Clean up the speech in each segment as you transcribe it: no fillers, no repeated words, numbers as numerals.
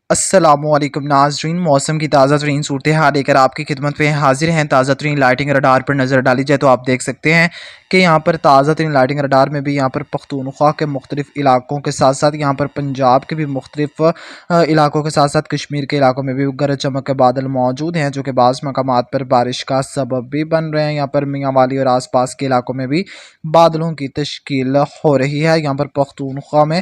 अस्सलामुअलैकुम नाज़रीन, मौसम की ताज़ा तरीन सूरत हाल लेकर आपकी खिदमत में हाजिर हैं। ताज़ा तरीन लाइटिंग रडार पर नज़र डाली जाए तो आप देख सकते हैं कि यहाँ पर ताज़ा तरीन लाइटिंग रडार में भी यहाँ पर पख्तूनख्वा के मुख्तलिफ इलाकों के साथ साथ यहाँ पर पंजाब के भी मुख्तलिफ इलाकों के साथ साथ कश्मीर के इलाकों में भी गरज चमक के बादल मौजूद हैं, जो कि बाज़ मकामात पर बारिश का सबब भी बन रहे हैं। यहाँ पर मियाँ वाली और आस पास के इलाकों में भी बादलों की तश्कील हो रही है। यहाँ पर पख्तूनख्वा में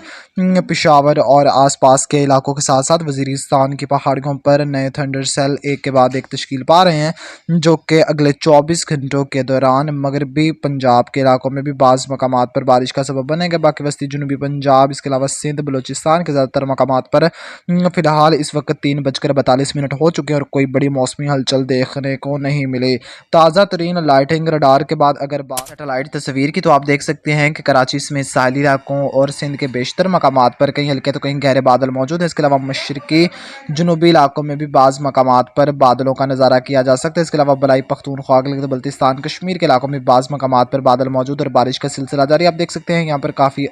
पेशावर और आस पास के इलाकों के साथ साथ वज़ीरिस्तान की पहाड़ियों पर नए थंडर सेल एक के बाद एक तश्कील पा रहे हैं, जो कि अगले 24 घंटों के दौरान मगरबी पंजाब के इलाकों में भी बाज़ मकामात पर बारिश का सबब बनेंगे। बाकी वस्ती जनूबी पंजाब, इसके अलावा सिंध बलोचिस्तान के ज़्यादातर मकामात पर फ़िलहाल इस वक्त 3:42 हो चुके हैं और कोई बड़ी मौसमी हलचल देखने को नहीं मिली। ताज़ा तरीन लाइटिंग रडार के बाद अगर बात सैटेलाइट तस्वीर की, तो आप देख सकते हैं कि कराची समेत साहिली इलाकों और सिंध के बेशतर मकामात पर कहीं हल्के तो कहीं गहरे बादल मौजूद है। इसके अलावा मशरकी जनूबी इलाकों में भी बाज़ मकामात पर बादलों का नज़ारा किया जा सकता है। इसके अलावा बलाई पख्तूनख्वा बल्तिस्तान कश्मीर के इलाकों में बाज़ मकामात पर बादल मौजूद और बारिश का सिलसिला जारी। आप देख सकते हैं यहाँ पर काफ़ी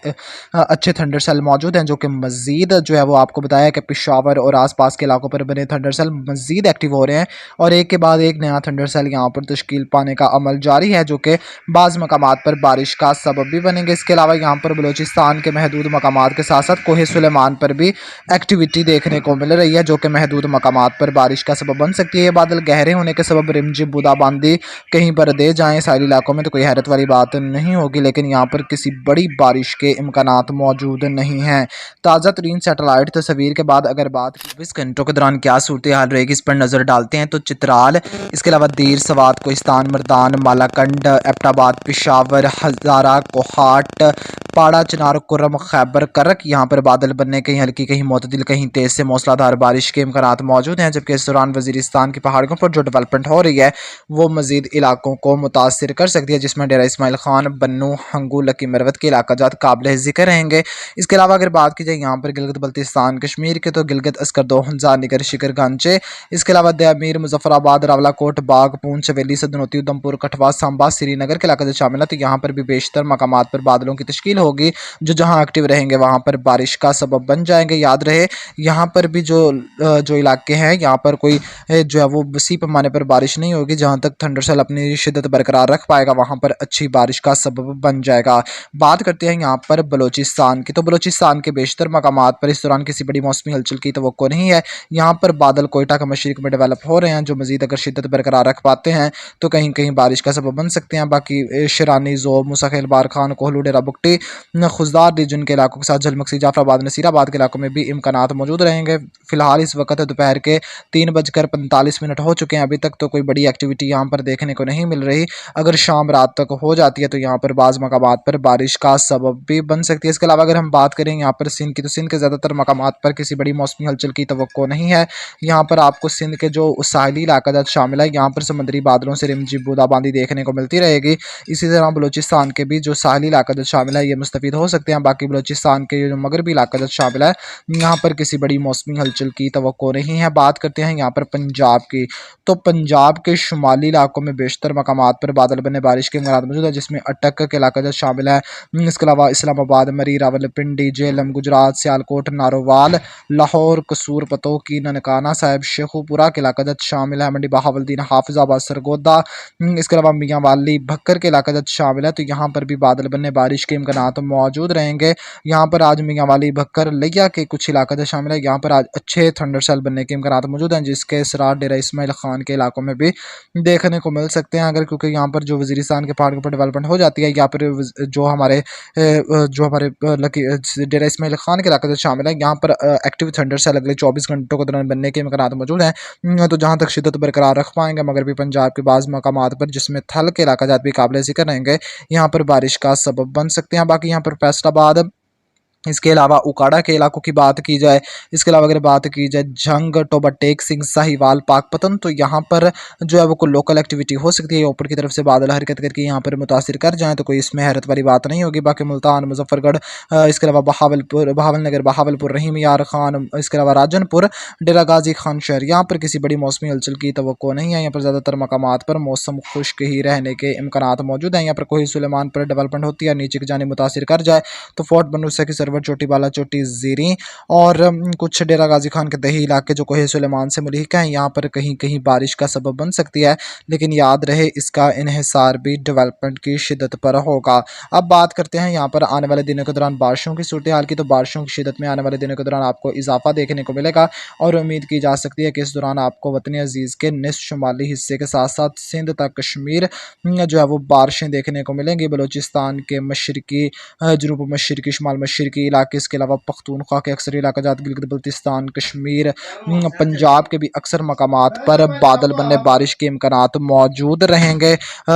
अच्छे थंडर सेल मौजूद हैं, जो कि मज़ीद जो है वो आपको बताया कि पेशावर और आस पास के इलाकों पर बने थंडर सेल मज़ीद एक्टिव हो रहे हैं और एक के बाद एक नया थंडर सेल यहाँ पर तश्कील पाने का अमल जारी है, जो कि बाज़ मकामात पर बारिश का सबब भी बनेंगे। इसके अलावा यहाँ पर बलूचिस्तान के महदूद मकामात के साथ साथ कोहे सुलेमान पर भी एक्टिविटी देखने को मिल रही है, जो कि महदूद मकामात पर बारिश का सबब बन सकती है। ये बादल गहरे होने के सबब रिमझिम बूंदाबांदी कहीं पर दे जाएँ साहिली इलाकों में तो कोई हैरत वाली बात नहीं होगी, लेकिन यहाँ पर किसी बड़ी बारिश के इम्कानात मौजूद नहीं हैं। ताज़ा तरीन सैटेलाइट तस्वीर के बाद अगर बात 24 घंटों के दौरान क्या सूरत हाल रहेगी, इस पर नज़र डालते हैं तो चित्राल, इसके अलावा दीर सवात कोहिस्तान मर्दान मालाकंड एबटाबाद पेशावर हज़ारा कोहाट पाड़ा चनार कुर्रम खैबर करक, यहाँ पर बादल बनने कहीं हल्की कहीं मोतदिल कहीं तेज़ से मूसलाधार बारिश के इम्कानात मौजूद हैं। जबकि इस दौरान वज़ीरिस्तान की पहाड़ियों पर जो डेवलपमेंट हो रही है वो मज़ीद इलाकों को मुतासर कर सकती है, जिसमें डेरा इस्माइल खान बन्नू हंगू लकी मरवत के इलाका जात काबिल ज़िक्र रहेंगे। इसके अलावा अगर बात की जाए यहाँ पर गिलगित बल्तिस्तान कश्मीर के, तो गिलगित अस्कर दो हंजा निगर शिकर गांचे, इसके अलावा दयामीर मुजफ्फराबाद रावलाकोट बाग पूंछ चवेली सदनौती उधमपुर कठवा सांबा श्रीनगर के इलाका शामिल है। तो यहाँ पर भी बेशतर मकामात पर बादलों की तश्कील होगी, जो जहाँ एक्टिव रहेंगे वहाँ पर बारिश का सबब बन जाएंगे। याद रहे यहाँ पर भी जो इलाके हैं यहाँ पर कोई जो है वो वसी पैमाने पर बारिश नहीं होगी। जहाँ तक थंडर सेल अपनी शिद्दत बरकरार रख पाएगा वहाँ पर अच्छी बारिश का सबब बन जाएगा। बात करते हैं यहाँ पर बलोचिस्तान की, तो बलोचिस्तान के बेशतर मकामात पर इस दौरान किसी बड़ी मौसमी हलचल की तवक्को नहीं है। यहाँ पर बादल कोयटा के मशरिक में डेवलप हो रहे हैं, जो मजीद अगर शिद्दत बरकरार रख पाते हैं तो कहीं कहीं बारिश का सबब बन सकते हैं। बाकी शरानी जोब मुसाखिल बार खान कोहलू डेरा बुकटी खुजदार रीजन के इलाकों के साथ झलमक्सी जाफराबाद नसीराबाद के इलाकों में भी इम्कानात मौजूद रहेंगे। फिलहाल इस वक्त दोपहर के 3:45 हो चुके हैं, अभी तक तो कोई बड़ी एक्टिविटी यहाँ पर देखने को नहीं मिल रही। अगर शाम रात तक हो जाती है तो यहाँ पर बाज़ मकामात पर बारिश का सबब भी बन सकती है। इसके अलावा अगर हम बात करें यहाँ पर सिंध की, तो सिंध के ज़्यादातर मकामात पर किसी बड़ी मौसमी हलचल की तवक्को नहीं है। यहाँ पर आपको सिंध के जो साहिली इलाका शामिल है यहाँ पर समुद्री बादलों से रिमझिम बूंदाबांदी देखने को मिलती रहेगी। इसी तरह बलूचिस्तान के भी जो साहिली इलाका शामिल है ये मुस्तफ़ीद हो सकते हैं। बाकी बलूचिस्तान के जो मगरबी इलाका शामिल है यहाँ पर किसी बड़ी मौसमी हलचल की तवक्को नहीं है। बात करते हैं यहाँ पर पंजाब की, तो पंजाब के शुमाली इलाकों में बेशतर मकामात पर बादल बने बारिश के इम्कानात मौजूद है, जिसमें अटक के इलाका शामिल है। इसके अलावा इस्लामाबाद मरी रावलपिंडी जेलम गुजरात सियालकोट नारोवाल लाहौर कसूर पतोकी ननकाना साहिब शेखुपुरा के इलाका शामिल है। मंडी बहावलदीन हाफिजाबाद सरगोदा, इसके अलावा मियाँ वाली भक्कर के इलाका शामिल है। तो यहाँ पर भी बादल बनने बारिश के इम्कानात मौजूद रहेंगे। यहाँ पर आज मियाँ वाली भक्कर लिया के कुछ इलाका शामिल है, यहाँ पर आज अच्छे थंडर सेल बनने के इम्कानात मौजूद हैं, जिसके असरार डेरा इस्माइल खान के इलाकों में भी देखने को मिल सकते हैं। अगर क्योंकि यहाँ पर जो वज़ीरिस्तान के पहाड़ पर डेवलपमेंट हो जाती है, यहाँ पर जो हमारे डेरा इस्माइल खान के इलाके से शामिल है यहाँ पर एक्टिव थंडर सेल अगले 24 घंटों के दौरान बनने के इम्कानात मौजूद हैं। तो जहाँ तक शिद्दत बरकरार रख पाएंगे मगरबी पंजाब के बाज़ मकामात पर, जिसमें थल के इलाका भी काबिल ज़िक्र रहेंगे, यहाँ पर बारिश का सबब बन सकते हैं। बाकी यहाँ पर फैसलाबाद, इसके अलावा उकाड़ा के इलाकों की बात की जाए, इसके अलावा अगर बात की जाए जंग टोबा टेक सिंह साहिवाल पाकपतन, तो यहाँ पर जो है वो कोई लोकल एक्टिविटी हो सकती है। ऊपर की तरफ से बादल हरकत करके यहाँ पर मुतासिर कर जाएँ तो कोई इसमें हैरत वाली बात नहीं होगी। बाकी मुल्तान मुजफ्फरगढ़, इसके अलावा बहावलपुर रहीम यार खान, इसके अलावा राजनपुर डेरा गाजी खान शहर, यहाँ पर किसी बड़ी मौसमी हलचल की तवक्को नहीं है। यहाँ पर ज़्यादातर मकामात पर मौसम खुश्क ही रहने के इम्कानात मौजूद हैं। यहाँ पर कोई सुलेमान पर डेवलपमेंट होती है, नीचे की जानिब मुतासिर कर जाए तो फोर्ट बनूसा की सर्वर खिजवर चोटी, बाला चोटी, जीरी और कुछ डेरा गाजी खान के दही इलाके जो कोहे सुलेमान से मुल्हिका हैं, यहाँ पर कहीं कहीं बारिश का सबब बन सकती है, लेकिन याद रहे इसका इन्हिसार भी डेवलपमेंट की शिद्दत पर होगा। अब बात करते हैं यहाँ पर आने वाले दिनों के दौरान बारिशों की सूरत हाल की। तो बारिशों की शिद्दत में आने वाले दिनों के दौरान आपको इजाफा देखने को मिलेगा और उम्मीद की जा सकती है कि इस दौरान आपको वतन अजीज़ के निस शुमाली हिस्से के साथ साथ सिंध तक कश्मीर जो है वो बारिशें देखने को मिलेंगी। बलूचिस्तान के मशरकी, जनूब मशरकी, शुमाल मशरकी इलाके, इसके अलावा पख्तूनख्वा के अक्सर इलाका जात, गिलगित बल्तिस्तान, कश्मीर, पंजाब के भी अक्सर मकामात पर बादल बनने बारिश के इम्कानात मौजूद रहेंगे।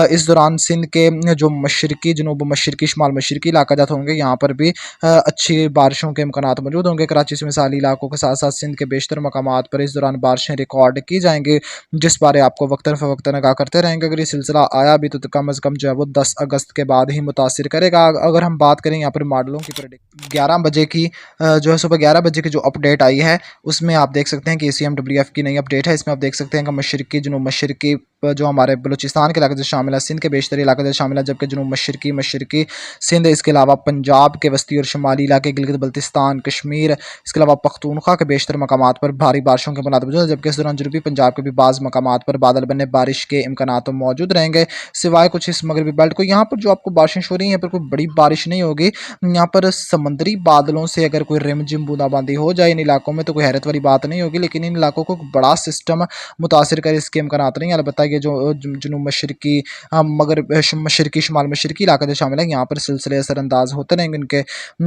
इस दौरान सिंध के जो मशरकी, जनूब मशरकी, शुमाल मशरकी इलाका जात होंगे, यहाँ पर भी अच्छी बारिशों के इम्कानात मौजूद होंगे। कराची से मिसाली इलाकों के साथ साथ सिंध के बेशतर मकामात पर इस दौरान बारिशें रिकॉर्ड की जाएंगी, जिस बारे आपको वक्तन फ़वक्तन आगाह करते रहेंगे। अगर ये सिलसिला आया भी तो कम अज़ कम जो है वो 10 अगस्त के बाद ही मुतासिर करेगा। अगर हम बात करें यहाँ पर मॉडलों की प्रेडिक्ट 11 बजे की जो है सुबह 11 बजे की जो अपडेट आई है, उसमें आप देख सकते हैं कि ACMWF की नई अपडेट है। इसमें आप देख सकते हैं कि मशरकी, जनूब मशरकी जो हमारे बलूचिस्तान के इलाके से शामिल है, सिंध के बेशतर इलाके से शामिल है, जबकि जनूब मशरकी सिंध, इसके अलावा पंजाब के वस्ती और शुमाली इलाके, गिलगित बल्तिस्तान, कश्मीर, इसके अलावा पख्तूनख्वा के बेशतर मकामात पर भारी बारिशों के इम्कानात मौजूद है, जबकि इस दौरान जनूबी पंजाब के भी बाज़ मकामात पर बादल बनने बारिश के इम्कानात मौजूद रहेंगे, सिवाय कुछ इस मगरबी बेल्ट को। यहाँ पर जो आपको बारिशें हो रही हैं, यहाँ पर कोई बड़ी बारिश नहीं होगी। यहाँ पर समंदरी बादलों से अगर कोई रिमझिम बूंदाबांदी हो जाए इन इलाकों में तो कोई हैरत वाली बात नहीं होगी, लेकिन इन इलाकों को बड़ा सिस्टम मुतासिर करे इसके इम्कानात नहीं। अलबत्ता ये जो जनूब मशरकी, मगर मशरकी, शुमाल मशरकी इलाके जो शामिल है, यहाँ पर सिलसिले असरअंदाज होते रहेंगे, उनके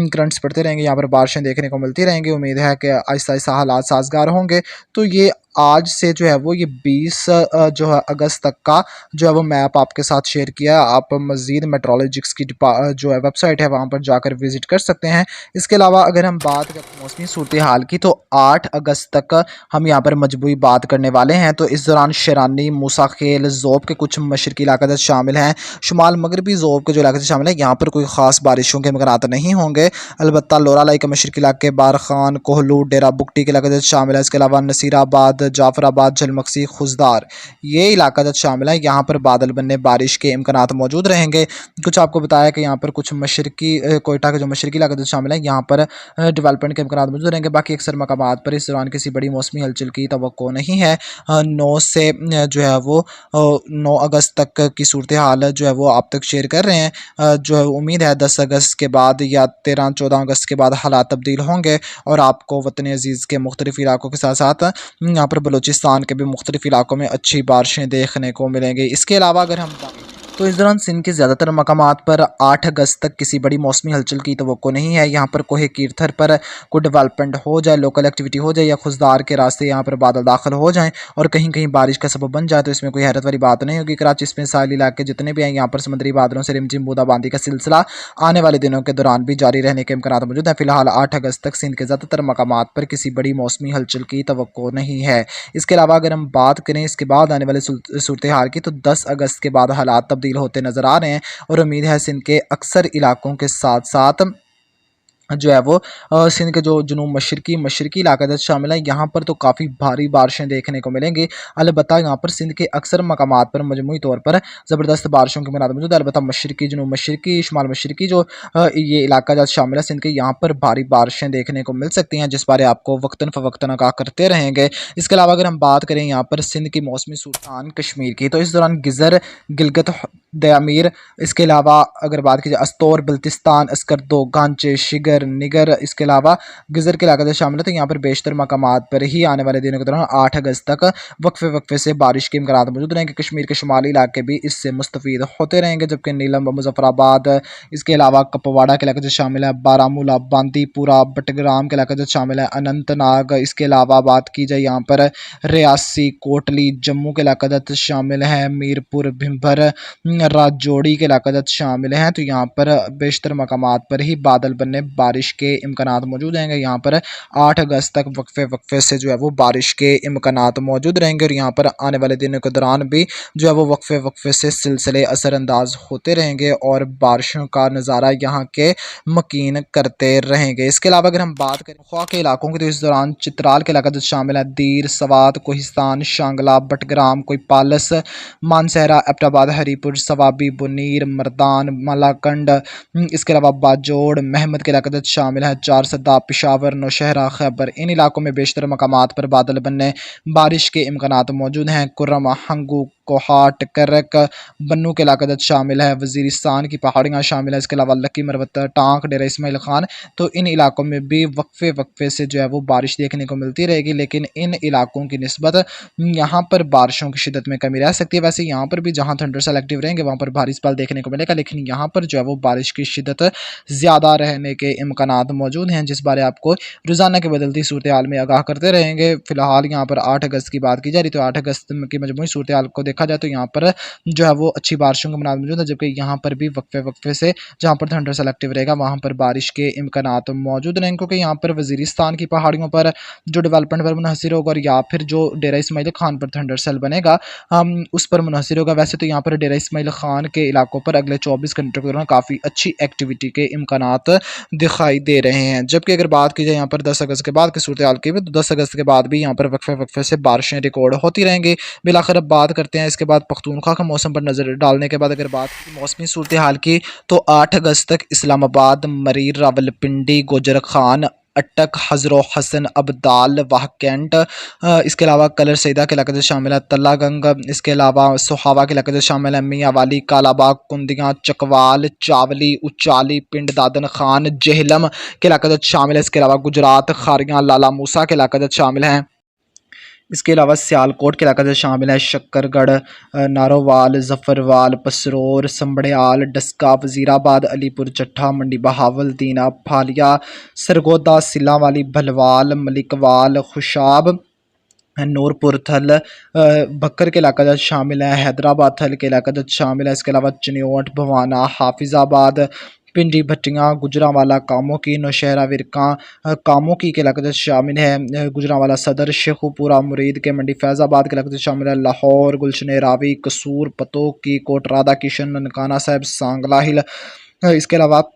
करंट्स पड़ते रहेंगे, यहाँ पर बारिशें देखने को मिलती रहेंगी। उम्मीद है कि आहिस्ता आहिस्ता हालात साजगार होंगे। तो ये आज से जो है वो ये 20 जो है अगस्त तक का जो है वो मैप आपके साथ शेयर किया है। आप मज़ीद मेट्रोलॉजिक्स की जो है वेबसाइट है वहाँ पर जाकर विज़िट कर सकते हैं। इसके अलावा अगर हम बात करें मौसमी सूरत हाल की, तो 8 अगस्त तक हम यहाँ पर मजबूरी बात करने वाले हैं। तो इस दौरान शरानी, मूसा खेल, ज़ोब के कुछ मशरकी इलाके शामिल हैं, शुमाल मगरबी ज़ोब के जो इलाके शामिल है, यहाँ पर कोई ख़ास बारिशों के इम्कानात नहीं होंगे। अलबत्ता लोरालाई के मशरकी इलाके, बारखान, कोहलू, डेरा बुगटी के इलाके शामिल है। इसके अलावा नसीराबाद, जाफराबाद, जलमक्सी, खुजदार, ये इलाका शामिल है, यहाँ पर बादल बनने बारिश के इम्कानात मौजूद रहेंगे। कुछ आपको बताया कि यहाँ पर कुछ मशरकी कोयटा के जो मशरकी इलाका शामिल है, यहाँ पर डेवलपमेंट के इम्कानात मौजूद रहेंगे। बाकी अक्सर मकामात पर इस दौरान किसी बड़ी मौसमी हलचल की तवक्को नहीं है। 9 से जो है वो 9 अगस्त तक की सूरत हाल जो है वो आप तक शेयर कर रहे हैं। जो है उम्मीद है 10 अगस्त के बाद या 13-14 अगस्त के बाद हालात तब्दील होंगे और आपको वतन अजीज़ के मुख्तलिफ इलाकों के साथ साथ यहाँ पर बलूचिस्तान के भी मुख्तलिफ इलाकों में अच्छी बारिशें देखने को मिलेंगी। इसके अलावा अगर हम तो इस दौरान सिंध के ज़्यादातर मकामात पर 8 अगस्त तक किसी बड़ी मौसमी हलचल की तवक्को नहीं है। यहाँ पर कोहे कीरथर पर कोई डेवलपमेंट हो जाए, लोकल एक्टिविटी हो जाए या खुजदार के रास्ते यहाँ पर बादल दाखिल हो जाएं और कहीं कहीं बारिश का सबब बन जाए तो इसमें कोई हैरत वाली बात नहीं होगी। कराची में साहिल इलाके जितने भी हैं, यहाँ पर समुद्री बादलों से रिमझिम बूंदाबांदी का सिलसिला आने वाले दिनों के दौरान भी जारी रहने के इम्कान मौजूद हैं। फिलहाल 8 अगस्त तक सिंध के ज़्यादातर मकामात पर किसी बड़ी मौसमी हलचल की तवक्को नहीं है। इसके अलावा अगर हम बात करें इसके बाद आने वाले सूरत हाल की, तो 10 अगस्त के बाद हालात तब्दील होते नज़र आ रहे हैं और उम्मीद है सिंध के अक्सर इलाकों के साथ साथ जो है वो सिंध के जो जनूब मशरकी इलाका शामिल है, यहाँ पर तो काफ़ी भारी बारिशें देखने को मिलेंगी। अलबत्ता यहाँ पर सिंध के अक्सर मकामात पर मजमूई तौर पर ज़बरदस्त बारिशों के मनात मौजूद है। अलबत्ता मशरकी, जनूब मशरकी, शुमाल मशरकी जो ये इलाका शामिल है सिंध के, यहाँ पर भारी बारिशें देखने को मिल सकती हैं, जिस बारे आपको वक्तन फ़वक्तन आगाह करते रहेंगे। इसके अलावा अगर हम बात करें यहाँ पर सिंध की मौसमी सूरत कश्मीर की, तो इस दौरान गिज़र, गिलगित, दयामीर, इसके अलावा अगर बात की जाए अस्तौर, बल्तिस्तान, अस्करदो, गांचे, शिगर, निगर, इसके अलावा गिज़र के इलाके शामिल है, तो यहाँ पर बेशतर मकामात पर ही आने वाले दिनों के दौरान 8 अगस्त तक वक्फे से बारिश के इम्कान मौजूद रहेंगे। कश्मीर के शुमाली इलाके भी इससे मुस्तफ़ीद होते रहेंगे, जबकि नीलम, मुजफ्फराबाद, इसके अलावा कपवाड़ा के इलाके शामिल है, बारामूला, बांदीपुरा, बटग्राम के इलाके शामिल है, अनंतनाग, इसके अलावा बात की जाए यहाँ पर रियासी, कोटली, जम्मू के इलाका शामिल है, मीरपुर, भिम्भर, राजौड़ी के इलाका शामिल हैं। तो यहाँ पर बेशतर मकामात पर ही बादल बनने बारिश के इम्कानात मौजूद रहेंगे। यहाँ पर 8 अगस्त तक वक्फे से जो है वो बारिश के इम्कानात मौजूद रहेंगे और यहाँ पर आने वाले दिनों के दौरान भी जो है वो वक्फे से सिलसिले असरअंदाज होते रहेंगे और बारिशों का नज़ारा यहाँ के मकीन करते रहेंगे। इसके अलावा अगर हम बात करें ख्वा के इलाकों की, तो इस दौरान चित्राल के इलाका शामिल है, दीर, सवात, कोहिस्तान, शांगला, बटग्राम, कोई पालस, मानसहरा, एबटाबाद, हरीपुर, सवाबी, बुनीर, मर्दान, मलाकंड, इसके अलावा बाजोड़, महमद के इलाका इलाक़ात शामिल हैं। चार सद्दा, पेशावर, नौशहरा, खैबर, इन इलाकों में बेशतर मकामात पर बादल बनने, बारिश के इम्कानात मौजूद हैं। कुर्रम, हंगू, कोहाट, करक, बन्नू के इलाक़ात शामिल है। वज़ीरिस्तान की पहाड़ियाँ शामिल है। इसके अलावा लकी, मरवता, टांक, डेरा इस्माइल खान, तो इन इलाकों में भी वक्फे वक्फे से जो है वो बारिश देखने को मिलती रहेगी, लेकिन इन इलाकों की निस्बत यहाँ पर बारिशों की शिदत में कमी रह सकती है। वैसे यहाँ पर भी जहाँ थंडर सेल एक्टिव रहेंगे वहाँ पर भारी स्पेल देखने को मिलेगा, लेकिन यहाँ पर जो है वो बारिश की शिदत ज़्यादा रहने के इम्कानात मौजूद हैं, जिस बारे आपको रोज़ाना की बदलती सूरत हाल में आगाह करते रहेंगे। फिलहाल यहाँ पर 8 अगस्त की बात की जा रही, तो 8 अगस्त की मजमूई सूरत हाल को देखा जाए तो यहाँ पर जो है वो अच्छी बारिशों के इम्कानात मौजूद है, जबकि यहाँ पर भी वक्फे वक्फे से जहाँ पर थंडर सेल एक्टिव रहेगा वहाँ पर बारिश के इम्कानात मौजूद रहेंगे, क्योंकि यहाँ पर वज़ीरिस्तान की पहाड़ियों पर जो डेवलपमेंट पर मुनहसर होगा, और या फिर जो डेरा इस्माइल खान पर थंडर सेल बनेगा उस पर मुनहसर होगा। वैसे तो यहाँ पर डेरा इस्माइल खान के इलाकों पर अगले 24 घंटों के दौरान काफ़ी अच्छी एक्टिविटी के इम्कानात दिखाई दे रहे हैं। जबकि अगर बात की जाए यहाँ पर 10 अगस्त के बाद की सूरत हाल की, तो 10 अगस्त के बाद भी यहाँ पर वक्फे वक्फे से बारिशें रिकॉर्ड होती रहेंगी। बिलाखिर अब बात करते हैं इसके बाद पख्तूनख्वा के मौसम पर नज़र डालने के बाद अगर बात की मौसमी सूरत हाल की, तो 8 अगस्त तक इस्लामाबाद, मरीर, रावलपिंडी, गोजर खान, अटक, हज़रो हसन, अब्दाल, वाह कैंट, इसके अलावा कलर सईदा के इलाके से शामिल है। तल्लागंग, इसके अलावा सोहावा के इलाके से शामिल है। मियाँ वाली, कालाबाग, कुंदियाँ, चकवाल, चावली, उचाली, पिंड दादन खान, जहलम के इलाके से शामिल है। इसके अलावा गुजरात, खारियाँ, लाला मूसा के इलाके से शामिल हैं। इसके अलावा सियालकोट के इलाके से शामिल है। शक्करगढ़, नारोवाल, जफरवाल, पसरोर, संबड़ियाल, डस्का, वजीराबाद, अलीपुर चट्ठा, मंडी बहावल, दीना, फालिया, सरगोदा, सिलावाली, भलवाल, मलिकवाल, खुशाब, नूरपुर थल, बकर के इलाका शामिल है। हैदराबाद थल के इलाका शामिल है। इसके अलावा चिन्योट, भवाना, हाफिज़ाबाद, पिंडी, भट्टियाँ, गुजरांवाला, कामों की, नौशहरा, विरका, कामों की के इलाके से शामिल है। गुजरांवाला सदर, शेखुपुरा, मुरीद के मंडी, फैज़ाबाद के इलाके से शामिल है। लाहौर, गुलशन रावी, कसूर, पतों की, कोट राधा किशन, ननकाना साहब, सांगला हिल, इसके अलावा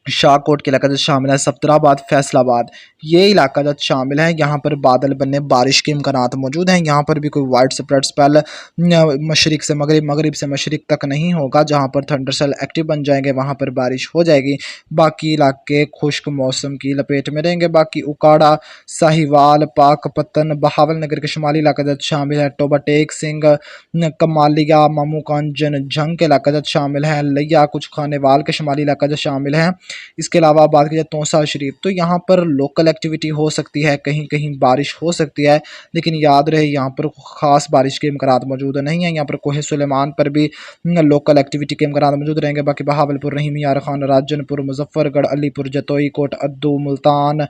शाहकोट के इलाका जो शामिल है। सफ्तराबाद, फैसलाबाद, ये इलाका जो शामिल है। यहाँ पर बादल बनने, बारिश के इम्कानात मौजूद हैं। यहाँ पर भी कोई वाइड स्प्रेड स्पेल मशरिक से मगरिब, मगरिब से मशरिक तक नहीं होगा। जहाँ पर थंडर सेल एक्टिव बन जाएंगे वहाँ पर बारिश हो जाएगी। बाकी इलाके खुश्क मौसम की लपेट में रहेंगे। बाकी उकाड़ा, साहिवाल, पाकपतन, बहावल नगर के शुमाली इलाका जो शामिल है। टोबा टेक सिंह, कमालिया, मामूकांजन, जंग के इलाका जो शामिल है। लिया, कुछ खानेवाल के शुमाली इलाका जो शामिल है। इसके अलावा बात की जाए तौसा शरीफ, तो यहाँ पर लोकल एक्टिविटी हो सकती है, कहीं कहीं बारिश हो सकती है, लेकिन याद रहे यहाँ पर ख़ास बारिश के इम्कानात मौजूद नहीं है। यहाँ पर कोहे सुलेमान पर भी लोकल एक्टिविटी के इम्कानात मौजूद रहेंगे। बाकी बहावलपुर, रहीम यार खान, राजनपुर, मुजफ्फरगढ़, अलीपुर, जतोई, कोट अद्दू, मुल्तान,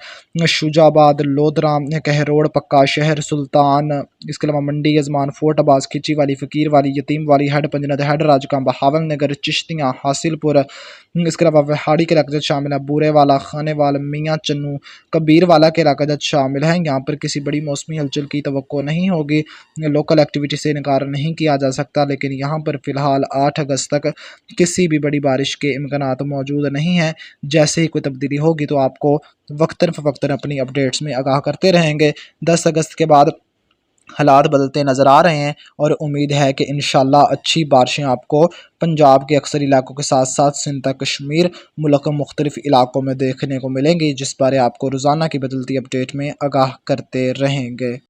शुजाबाद, लोधरा, कहरोड़, पक्का शहर, सुल्तान, इसके अलावा मंडी, यजमान, फोर्ट अब्बास, खिची वाली, फ़कीर वाली, यतीम वाली, हेड पंजनद, हेड राजकाम, बहावल नगर, चिश्तियाँ, हासिलपुर, इसके अलावा वहाड़ी के इलाके शामिल है। बूरे वाला, खाने वाला, मियाँ चन्नू, कबीर वाला के इलाका शामिल है। यहाँ पर किसी बड़ी मौसमी हलचल की तवक्को नहीं होगी। लोकल एक्टिविटी से इनकार नहीं किया जा सकता, लेकिन यहाँ पर फ़िलहाल 8 अगस्त तक किसी भी बड़ी बारिश के इम्कानात मौजूद नहीं हैं। जैसे ही कोई तब्दीली होगी तो आपको वक्तन फ़वक्तन अपनी अपडेट्स में आगाह करते रहेंगे। 10 अगस्त के बाद हालात बदलते नज़र आ रहे हैं, और उम्मीद है कि इंशाल्लाह अच्छी बारिशें आपको पंजाब के अक्सर इलाकों के साथ साथ सिंध तक कश्मीर मुल्क के मुख्तलिफ इलाकों में देखने को मिलेंगी, जिस बारे आपको रोज़ाना की बदलती अपडेट में आगाह करते रहेंगे।